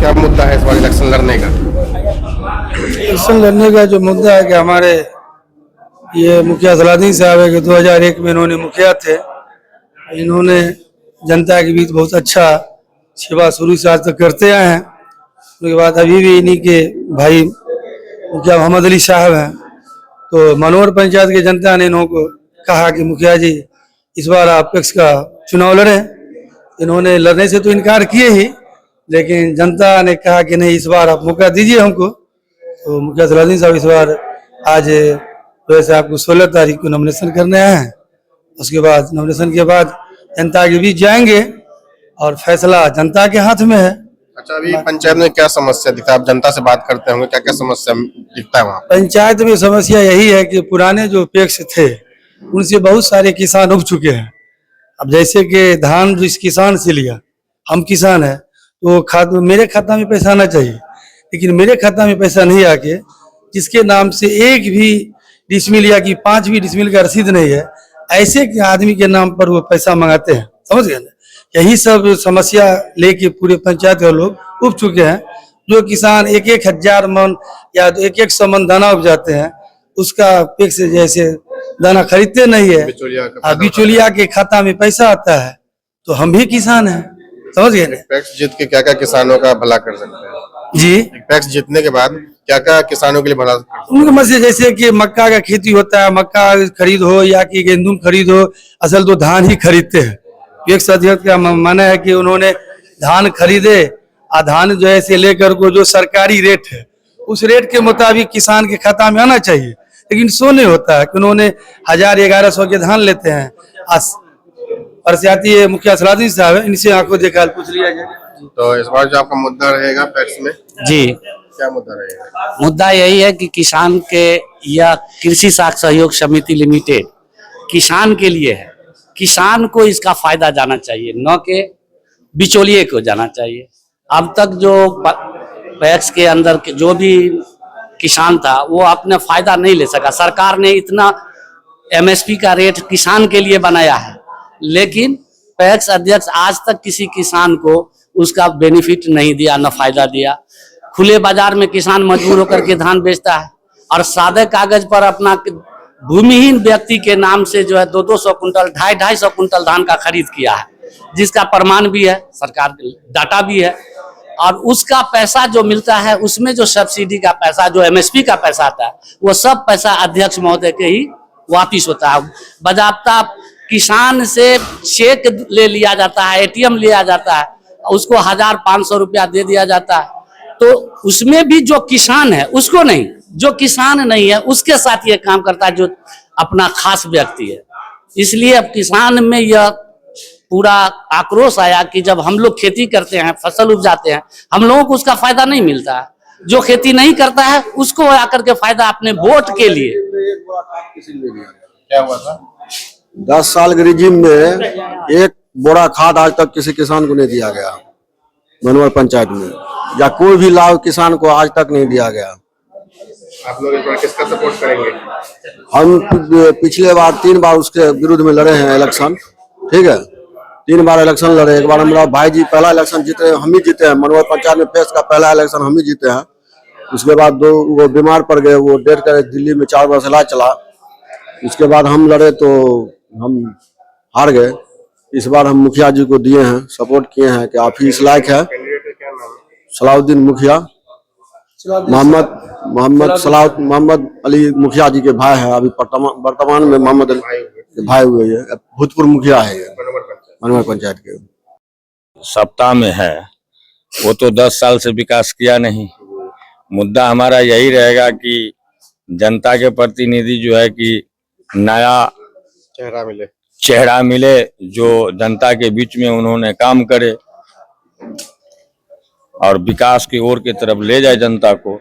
क्या मुद्दा है इस बार इलेक्शन लड़ने का? इलेक्शन लड़ने का जो मुद्दा है कि हमारे ये मुखिया सलाउद्दीन साहब है कि 2001 में इन्होंने मुखिया थे। इन्होंने जनता के बीच बहुत अच्छा सेवा शुरू से आज तक करते आए हैं। उसके बाद अभी भी इन्हीं के भाई मुखिया मोहम्मद अली साहब हैं, तो मनोहर पंचायत की जनता ने इन्हों कहा कि मुखिया जी इस बार आप पैक्स का चुनाव लड़ें। इन्होंने लड़ने से तो इनकार किए ही, लेकिन जनता ने कहा कि नहीं, इस बार आप मौका दीजिए हमको। तो मुखिया सलाउद्दीन साहब इस बार आज वैसे आपको 16 तारीख को नॉमिनेशन करने आए हैं। उसके बाद नॉमिनेशन के बाद जनता के बीच जाएंगे और फैसला जनता के हाथ में है। अच्छा, अभी पंचायत में क्या समस्या दिखता है? आप जनता से बात करते होंगे, क्या क्या समस्या दिखता है वहाँ? पंचायत में समस्या यही है कि पुराने जो पैक्स थे उनसे बहुत सारे किसान उब चुके हैं। अब जैसे कि धान जिस किसान से लिया, हम किसान है तो मेरे खाता में पैसा आना चाहिए, लेकिन मेरे खाता में पैसा नहीं आके जिसके नाम से एक भी डिसमिल या कि 5 भी डिसमिल का रसीद नहीं है, ऐसे के आदमी के नाम पर वो पैसा मंगाते हैं। समझ गए ना? यही सब समस्या लेके पूरे पंचायत के लोग उब चुके हैं। जो किसान 1,000 मन या 100 मन दाना उपजाते हैं, उसका पैक्स से जैसे दाना खरीदते नहीं है, बिचौलिया के खाता में पैसा आता है। तो हम भी किसान हैं, समझ गए ना? पैक्स जीत के क्या क्या किसानों का भला कर सकते हैं जी? पैक्स जीतने के बाद क्या क्या किसानों के लिए भला? उनके मत से जैसे कि मक्का का खेती होता है, मक्का खरीद हो या कि गेंदुम खरीद हो, असल तो धान ही खरीदते हैं। एक अध्यक्ष का मानना है कि उन्होंने धान खरीदे और धान जो है से लेकर को जो सरकारी रेट है उस रेट के मुताबिक किसान के खाता में आना चाहिए, लेकिन सो नहीं होता है कि उन्होंने 1000-1100 के धान लेते हैं। प्रत्याशी मुखिया सलाउद्दीन साहब है, इनसे आंखों देखा पूछ लिया जाए। तो इस बार जो आपका मुद्दा रहेगा पैक्स में, जी, क्या मुद्दा रहेगा? मुद्दा यही है कि किसान के या कृषि साख सहयोग समिति लिमिटेड किसान के लिए है। किसान को इसका फायदा जाना चाहिए, न कि बिचौलिए को जाना चाहिए। अब तक जो पैक्स के अंदर के जो भी किसान था वो अपने फायदा नहीं ले सका। सरकार ने इतना एमएसपी का रेट किसान के लिए बनाया है, लेकिन पैक्स अध्यक्ष आज तक किसी किसान को उसका बेनिफिट नहीं दिया, न फायदा दिया। खुले बाजार में किसान मजबूर होकर के धान बेचता है और सादे कागज पर अपना भूमिहीन व्यक्ति के नाम से जो है 200 कुंटल 250 कुंटल धान का खरीद किया है, जिसका प्रमाण भी है, सरकार डाटा भी है। और उसका पैसा जो मिलता है उसमें जो सब्सिडी का पैसा, जो एमएसपी का पैसा आता है, वो सब पैसा अध्यक्ष महोदय के ही वापिस होता है। बाजाब्ता किसान से चेक ले लिया जाता है, एटीएम लिया जाता है, उसको 1500 रुपया दे दिया जाता है। तो उसमें भी जो किसान है उसको नहीं, जो किसान नहीं है उसके साथ ये काम करता है जो अपना खास व्यक्ति है। इसलिए अब किसान में यह पूरा आक्रोश आया कि जब हम लोग खेती करते हैं, फसल उपजाते हैं, हम लोगों को उसका फायदा नहीं मिलता है। जो खेती नहीं करता है उसको आकर के फायदा अपने वोट के लिए। क्या हुआ था? 10 साल के रिजिम में एक बोरा खाद आज तक किसी किसान को नहीं दिया गया मनोहर पंचायत में, या कोई भी लाभ किसान को आज तक नहीं दिया गया। आप लोग इस बार किसका सपोर्ट करेंगे? हम पिछले बार 3 बार उसके विरुद्ध में लड़े हैं इलेक्शन, ठीक है, 3 बार इलेक्शन लड़े। एक बार हमारा भाई जी पहला इलेक्शन जीते, हम ही जीते हैं। मनोहर पंचायत में पैक्स का पहला इलेक्शन हम ही जीते हैं। उसके बाद वो बीमार पड़ गए, वो डेथ करे, दिल्ली में 4 वर्ष इलाज चला। उसके बाद हम लड़े तो हम हार गए। इस बार हम मुखिया जी को दिए हैं, सपोर्ट किए हैं कि आप ही इस लायक है। सलाउद्दीन मुखिया, मोहम्मद अली मुखिया जी के भाई है। अभी वर्तमान में मोहम्मद अली के भाई हुए हैं, भूतपूर्व मुखिया है मनोहर पंचायत के। सत्ता में है वो तो 10 साल से विकास किया नहीं। मुद्दा हमारा यही रहेगा कि जनता के प्रतिनिधि जो है कि नया चेहरा मिले, जो जनता के बीच में उन्होंने काम करे और विकास की ओर की तरफ ले जाए जनता को।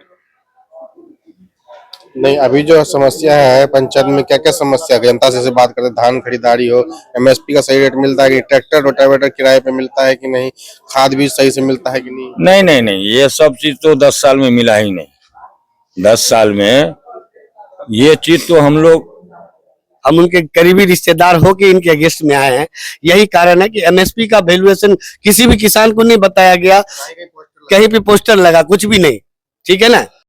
नहीं, अभी जो समस्या है पंचायत में, क्या क्या समस्या है? जनता से बात करते, धान खरीदारी हो, एमएसपी का सही रेट मिलता है कि ट्रैक्टर रोटावेटर किराए पे मिलता है कि नहीं, खाद भी सही से मिलता है कि नहीं? नहीं, ये सब चीज तो 10 साल में मिला ही नहीं। 10 साल में ये चीज तो हम उनके करीबी रिश्तेदार हो के इनके अगेंस्ट में आए हैं। यही कारण है कि एमएसपी का वैल्यूएशन किसी भी किसान को नहीं बताया गया। कहीं पे पोस्टर लगा, कुछ भी नहीं, ठीक है ना।